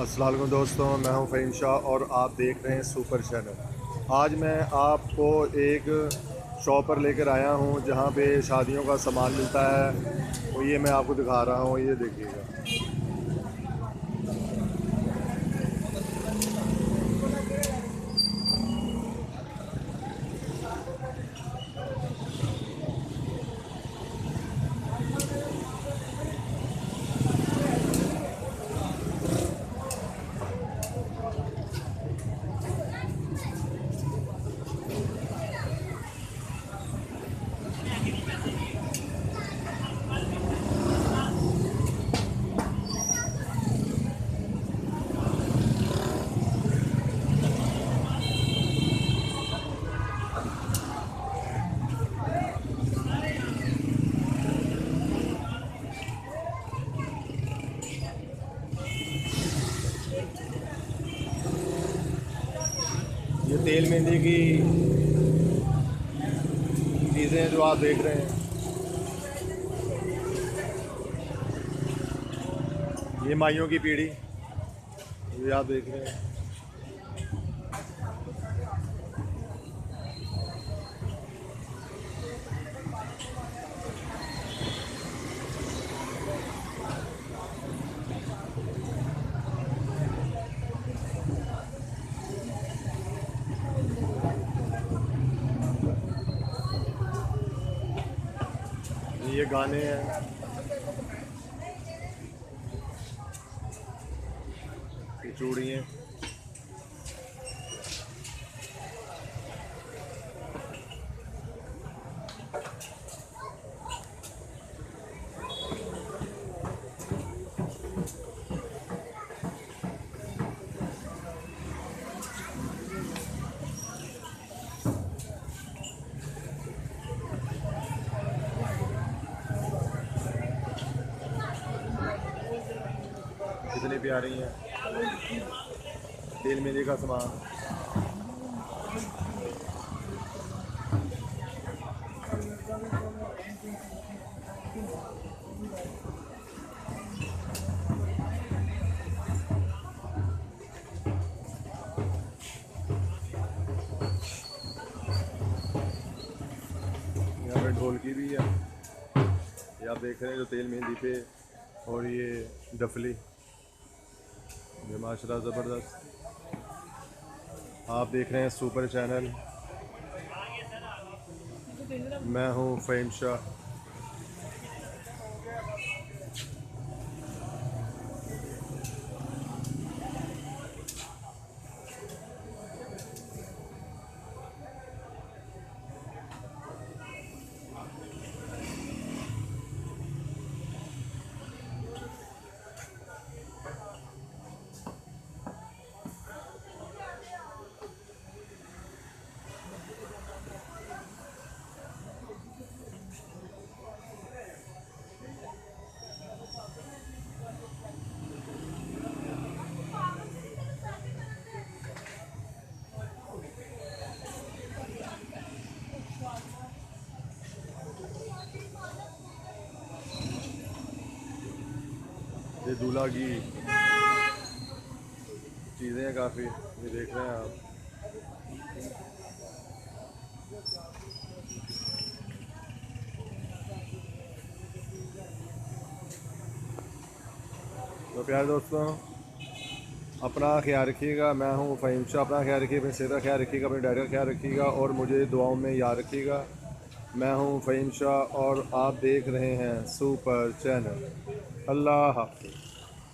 अस्सलाम वालेकुम दोस्तों, मैं हूं फ़हीम शाह और आप देख रहे हैं सुपर चैनल। आज मैं आपको एक शॉप पर लेकर आया हूं जहां पे शादियों का सामान मिलता है। तो ये मैं आपको दिखा रहा हूं, ये देखिएगा। ये तेल मेहंदी की चीज़ें जो आप देख रहे हैं, ये माइयों की पीढ़ी, ये आप देख रहे हैं। ये गाने हैं, ये चूड़ी हैं। कितनी प्यारी हैं, तेल मेहंदी का सामान। यहाँ पे ढोलकी भी है, ये आप देख रहे हैं जो तेल मेहंदी पे, और ये डफली, ये माशाल्लाह ज़बरदस्त। आप देख रहे हैं सुपर चैनल, मैं हूँ फ़हीम शाह। ये दूल्हा की चीज़ें हैं काफ़ी, ये देख रहे हैं आप। तो प्यारे दोस्तों, अपना ख्याल रखिएगा। मैं हूँ फ़हीम शाह। अपना ख्याल रखिए, अपनी सेहत का ख्याल रखिएगा, अपने डाइट का ख्याल रखिएगा और मुझे दुआओं में याद रखिएगा। मैं हूँ फ़हीम शाह और आप देख रहे हैं सुपर चैनल। अल्लाह हाफ़िज़।